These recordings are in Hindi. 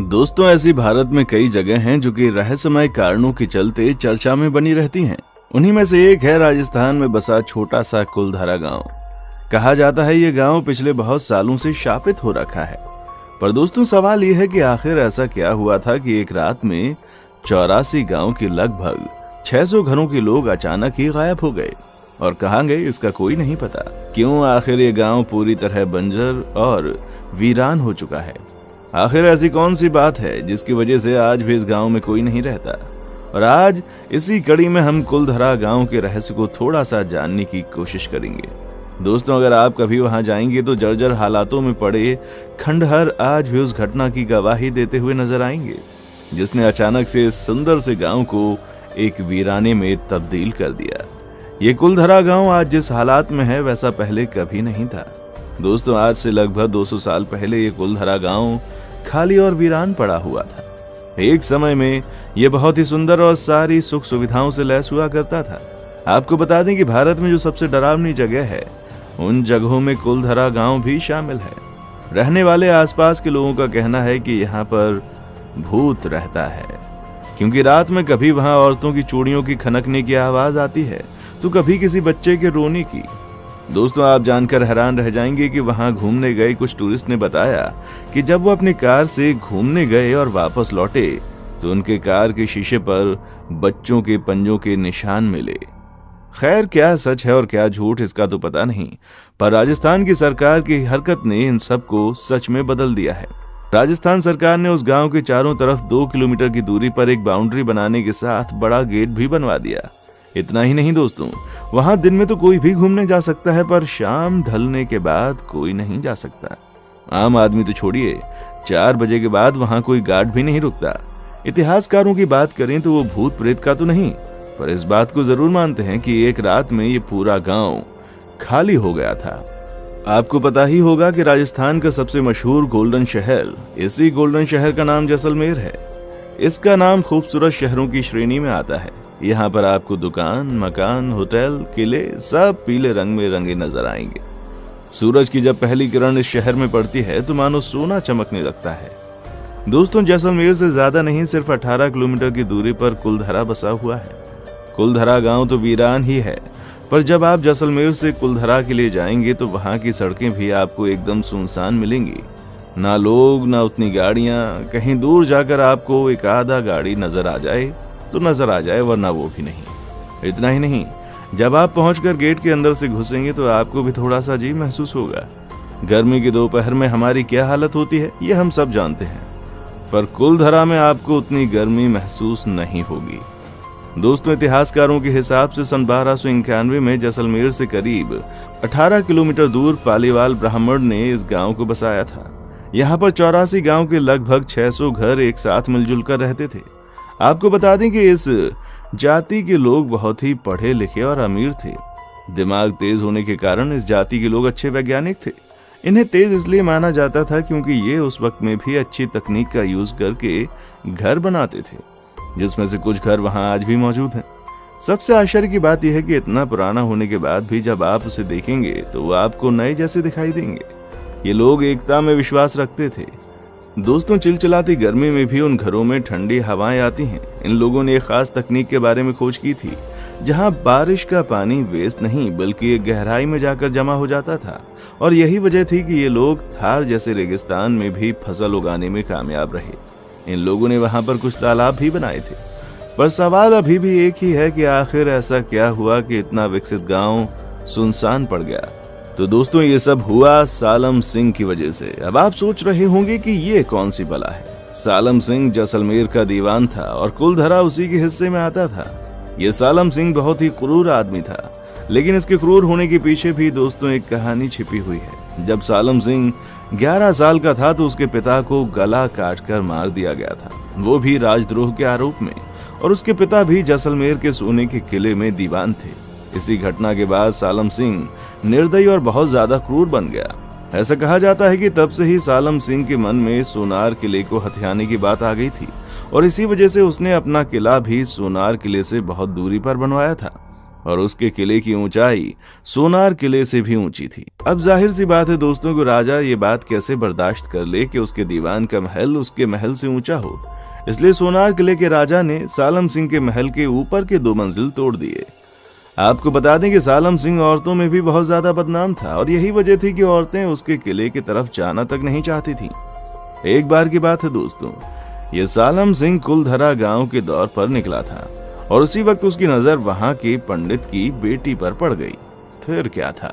दोस्तों, ऐसी भारत में कई जगह हैं जो कि रहस्यमय कारणों के चलते चर्चा में बनी रहती हैं। उन्हीं में से एक है राजस्थान में बसा छोटा सा कुलधरा गांव। कहा जाता है ये गांव पिछले बहुत सालों से शापित हो रखा है। पर दोस्तों, सवाल ये है कि आखिर ऐसा क्या हुआ था कि एक रात में 84 गांव के लगभग 600 घरों के लोग अचानक ही गायब हो गए। और कहां गए इसका कोई नहीं पता। क्यों आखिर ये गांव पूरी तरह बंजर और वीरान हो चुका है? आखिर ऐसी कौन सी बात है जिसकी वजह से आज भी इस गांव में कोई नहीं रहता? और आज इसी कड़ी में हम कुलधरा गांव के रहस्य को थोड़ा सा जानने की कोशिश करेंगे। दोस्तों, अगर आप कभी वहां जाएंगे तो जर्जर हालातों में पड़े खंडहर आज भी उस घटना की गवाही देते हुए नजर आएंगे जिसने अचानक से इस सुंदर से गांव को एक वीराने में तब्दील कर दिया। ये कुलधरा गांव आज जिस हालात में है वैसा पहले कभी नहीं था। दोस्तों, आज से लगभग 200 साल पहले ये कुलधरा गांव खाली और वीरान पड़ा हुआ था। एक समय में यह बहुत ही सुंदर और सारी सुख सुविधाओं से लैस हुआ करता था। आपको बता दें कि भारत में जो सबसे डरावनी जगह है उन जगहों में कुलधरा गांव भी शामिल है। रहने वाले आसपास के लोगों का कहना है कि यहाँ पर भूत रहता है, क्योंकि रात में कभी वहां औरतों की चूड़ियों की खनकने की आवाज आती है तो कभी किसी बच्चे के रोने की। दोस्तों, आप जानकर हैरान रह जाएंगे कि वहां घूमने गए कुछ टूरिस्ट ने बताया कि जब वो अपनी कार से घूमने गए और वापस लौटे तो उनके कार के शीशे पर बच्चों के पंजों के निशान मिले। खैर, क्या सच है और क्या झूठ इसका तो पता नहीं, पर राजस्थान की सरकार की हरकत ने इन सब को सच में बदल दिया है। राजस्थान सरकार ने उस गांव के चारों तरफ 2 किलोमीटर की दूरी पर एक बाउंड्री बनाने के साथ बड़ा गेट भी बनवा दिया। इतना ही नहीं दोस्तों, वहां दिन में तो कोई भी घूमने जा सकता है, पर शाम ढलने के बाद कोई नहीं जा सकता। आम आदमी तो छोड़िए, 4 बजे के बाद वहां कोई गार्ड भी नहीं रुकता। इतिहासकारों की बात करें तो वो भूत प्रेत का तो नहीं, पर इस बात को जरूर मानते हैं कि एक रात में ये पूरा गांव खाली हो गया था। आपको पता ही होगा कि राजस्थान का सबसे मशहूर गोल्डन शहर, इसी गोल्डन शहर का नाम जैसलमेर है। इसका नाम खूबसूरत शहरों की श्रेणी में आता है। यहाँ पर आपको दुकान, मकान, होटल, किले सब पीले रंग में रंगे नजर आएंगे। सूरज की जब पहली किरण इस शहर में पड़ती है तो मानो सोना चमकने लगता है। दोस्तों, जैसलमेर से ज्यादा नहीं, सिर्फ 18 किलोमीटर की दूरी पर कुलधरा बसा हुआ है। कुलधरा गांव तो वीरान ही है, पर जब आप जैसलमेर से कुलधरा के लिए जाएंगे तो वहां की सड़कें भी आपको एकदम सुनसान मिलेंगी। ना लोग, ना उतनी गाड़ियां। कहीं दूर जाकर आपको एक आधा गाड़ी नजर आ जाए तो नजर आ जाए, वरना वो भी नहीं। इतना ही नहीं, जब आप पहुंचकर गेट के अंदर से घुसेंगे तो आपको भी थोड़ा सा अजीब महसूस होगा। गर्मी की दोपहर में हमारी क्या हालत होती है ये हम सब जानते हैं, पर कुलधरा में आपको उतनी गर्मी महसूस नहीं होगी। दोस्तों, इतिहासकारों के हिसाब से सन 1291 में जैसलमेर से करीब 18 किलोमीटर दूर पालीवाल ब्राह्मण ने इस गांव को बसाया था। यहाँ पर 84 गांव के लगभग 600 घर एक साथ मिलजुल कर रहते थे। आपको बता दें कि इस जाति के लोग बहुत ही पढ़े लिखे और अमीर थे। दिमाग तेज होने के कारण इस जाति के लोग अच्छे वैज्ञानिक थे। इन्हें तेज इसलिए माना जाता था क्योंकि ये उस वक्त में भी अच्छी तकनीक का यूज करके घर बनाते थे, जिसमें से कुछ घर वहां आज भी मौजूद हैं। सबसे आश्चर्य की बात यह है कि इतना पुराना होने के बाद भी जब आप उसे देखेंगे तो वो आपको नए जैसे दिखाई देंगे। ये लोग एकता में विश्वास रखते थे। दोस्तों, चिलचिलाती गर्मी में भी उन घरों में ठंडी हवाएं आती हैं। इन लोगों ने एक खास तकनीक के बारे में खोज की थी, जहां बारिश का पानी वेस्ट नहीं बल्कि एक गहराई में जाकर जमा हो जाता था। और यही वजह थी कि ये लोग थार जैसे रेगिस्तान में भी फसल उगाने में कामयाब रहे। इन लोगों ने वहां पर कुछ तालाब भी बनाए थे। पर सवाल अभी भी एक ही है कि आखिर ऐसा क्या हुआ कि इतना विकसित गांव सुनसान पड़ गया। तो दोस्तों, ये सब हुआ सालम सिंह की वजह से। अब आप सोच रहे होंगे कि ये कौन सी बला है। सालम सिंह जैसलमेर का दीवान था और कुलधरा उसी के हिस्से में आता था। ये सालम सिंह बहुत ही क्रूर आदमी था, लेकिन इसके क्रूर होने के पीछे भी दोस्तों एक कहानी छिपी हुई है। जब सालम सिंह 11 साल का था तो उसके पिता को गला काटकर मार दिया गया था, वो भी राजद्रोह के आरोप में। और उसके पिता भी जैसलमेर के सोने के किले में दीवान थे। इसी घटना के बाद सालम सिंह निर्दयी और बहुत ज्यादा क्रूर बन गया। ऐसा कहा जाता है कि तब से ही सालम सिंह के मन में सोनार किले को हथियाने की बात आ गई थी और इसी वजह से उसने अपना किला भी सोनार किले से बहुत दूरी पर बनवाया था। और उसके किले की ऊंचाई सोनार किले से भी ऊंची थी। अब जाहिर सी बात है दोस्तों को राजा ये बात कैसे बर्दाश्त कर ले कि उसके दीवान का महल उसके महल से ऊंचा हो। इसलिए सोनार किले के राजा ने सालम सिंह के महल के ऊपर के 2 मंजिल तोड़ दिए। आपको बता दें कि सालम सिंह औरतों में भी बहुत ज्यादा बदनाम था और यही वजह थी कि औरतें उसके किले की तरफ जाना तक नहीं चाहती थीं। एक बार की बात है दोस्तों, ये सालम सिंह कुलधरा गांव के दौर पर निकला था और उसी वक्त उसकी नजर वहां के पंडित की बेटी पर पड़ गई। फिर क्या था,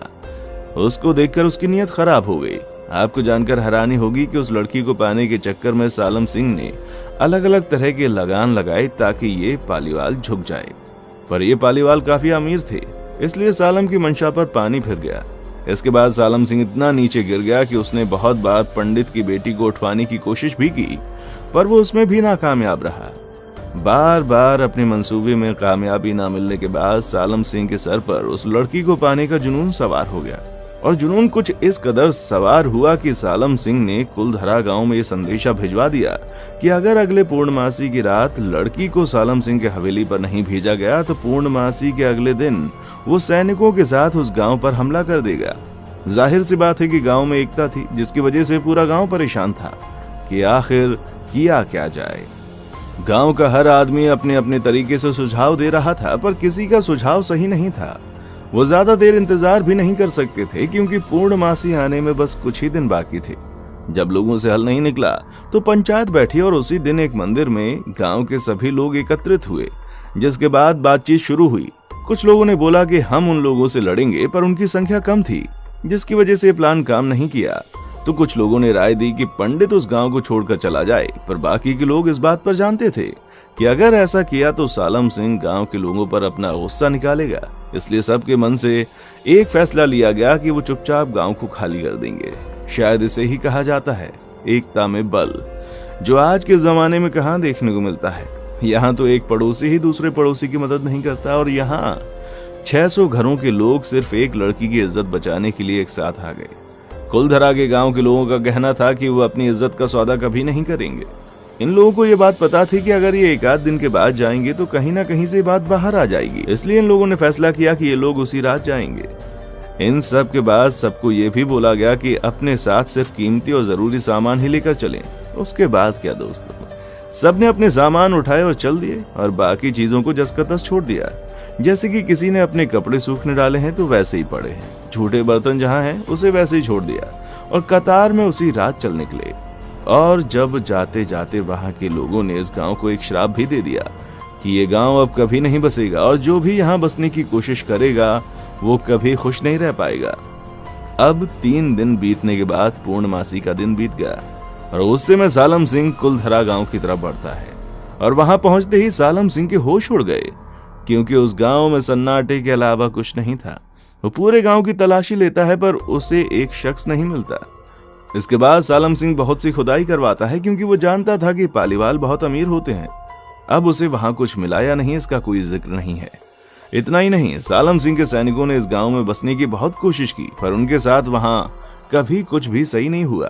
उसको देखकर उसकी नीयत खराब हो गई। आपको जानकर हैरानी होगी कि उस लड़की को पाने के चक्कर में सालम सिंह ने अलग अलग तरह के लगान लगाए ताकि ये पालीवाल झुक जाए। पर ये पालीवाल काफी अमीर थे, इसलिए सालम की मंशा पर पानी फिर गया। इसके बाद सालम सिंह इतना नीचे गिर गया कि उसने बहुत बार पंडित की बेटी को उठवाने की कोशिश भी की, पर वो उसमें भी नाकामयाब रहा। बार बार अपने मंसूबे में कामयाबी ना मिलने के बाद सालम सिंह के सर पर उस लड़की को पाने का जुनून सवार हो गया और जुनून कुछ इस कदर सवार हुआ कि सालम सिंह ने कुलधरा गांव में ये संदेशा भिजवा दिया कि अगर अगले पूर्णमासी की रात लड़की को सालम सिंह के हवेली पर नहीं भेजा गया तो पूर्णमासी के अगले दिन वो सैनिकों के साथ उस गांव पर हमला कर देगा। जाहिर सी बात है कि गांव में एकता थी, जिसकी वजह से पूरा गांव परेशान था कि आखिर किया क्या जाए। गांव का हर आदमी अपने अपने तरीके से सुझाव दे रहा था, पर किसी का सुझाव सही नहीं था। वो ज्यादा देर इंतजार भी नहीं कर सकते थे क्योंकि पूर्णमासी आने में बस कुछ ही दिन बाकी थे। जब लोगों से हल नहीं निकला तो पंचायत बैठी और उसी दिन एक मंदिर में गांव के सभी लोग एकत्रित हुए, जिसके बाद बातचीत शुरू हुई। कुछ लोगों ने बोला कि हम उन लोगों से लड़ेंगे, पर उनकी संख्या कम थी, जिसकी वजह से प्लान काम नहीं किया। तो कुछ लोगों ने राय दी कि पंडित उस गांव को छोड़कर चला जाए, पर बाकी के लोग इस बात पर जानते थे कि अगर ऐसा किया तो सालम सिंह गांव के लोगों पर अपना गुस्सा निकालेगा। इसलिए सबके मन से एक फैसला लिया गया कि वो चुपचाप गांव को खाली कर देंगे। शायद इसे ही कहा जाता है एकता में बल, जो आज के जमाने में कहां देखने को मिलता है। यहाँ तो एक पड़ोसी ही दूसरे पड़ोसी की मदद नहीं करता और यहाँ 600 घरों के लोग सिर्फ एक लड़की की इज्जत बचाने के लिए एक साथ आ गए। कुलधरा के गांव के लोगों का कहना था कि वो अपनी इज्जत का सौदा कभी नहीं करेंगे। इन लोगों को ये बात पता थी कि अगर ये 1 आध दिन के बाद जाएंगे तो कहीं ना कहीं से बात बाहर आ जाएगी, इसलिए इन लोगों ने फैसला किया कि ये लोग उसी रात जाएंगे। इन सब के बाद सबको ये भी बोला गया कि अपने साथ सिर्फ कीमती और जरूरी सामान ही लेकर चलें। उसके बाद क्या दोस्तों, सबने अपने सामान उठाए और चल दिए और बाकी चीजों को जस का तस छोड़ दिया। जैसे कि किसी ने अपने कपड़े सूखने डाले हैं तो वैसे ही पड़े हैं, झूठे बर्तन जहां हैं उसे वैसे ही छोड़ दिया और कतार में उसी रात चल निकले। और जब जाते जाते वहां के लोगों ने इस गांव को एक श्राप भी दे दिया कि ये गांव अब कभी नहीं बसेगा और जो भी यहाँ बसने की कोशिश करेगा वो कभी खुश नहीं रह पाएगा। अब 3 दिन बीतने के बाद पूर्णमासी का दिन बीत गया और उससे में सालम सिंह कुलधरा गांव की तरफ बढ़ता है और वहां पहुंचते ही सालम सिंह के होश उड़ गए, क्योंकि उस गांव में सन्नाटे के अलावा कुछ नहीं था। वो पूरे गांव की तलाशी लेता है पर उसे एक शख्स नहीं मिलता। इसके बाद सालम सिंह बहुत सी खुदाई करवाता है क्योंकि वो जानता था कि पालीवाल बहुत अमीर होते हैं। अब उसे वहां कुछ मिला या नहीं इसका कोई जिक्र नहीं है। इतना ही नहीं, सालम सिंह के सैनिकों ने इस गांव में बसने की बहुत कोशिश की, पर उनके साथ वहां कभी कुछ भी सही नहीं हुआ।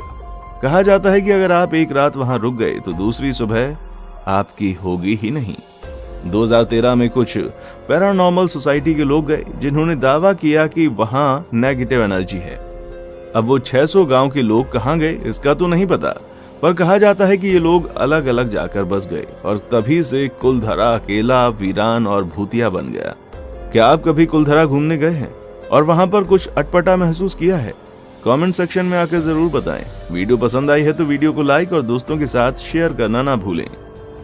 कहा जाता है कि अगर आप एक रात वहां रुक गए तो दूसरी सुबह आपकी होगी ही नहीं। 2013 में कुछ पैरानॉर्मल सोसाइटी के लोग गए जिन्होंने दावा किया कि वहां नेगेटिव एनर्जी है। अब वो 600 गांव के लोग कहां गए इसका तो नहीं पता, पर कहा जाता है कि ये लोग अलग अलग जाकर बस गए और तभी से कुलधरा अकेला, वीरान और भूतिया बन गया। क्या आप कभी कुलधरा घूमने गए हैं और वहां पर कुछ अटपटा महसूस किया है? कमेंट सेक्शन में आकर जरूर बताएं। वीडियो पसंद आई है तो वीडियो को लाइक और दोस्तों के साथ शेयर करना ना भूलें।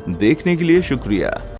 देखने के लिए शुक्रिया।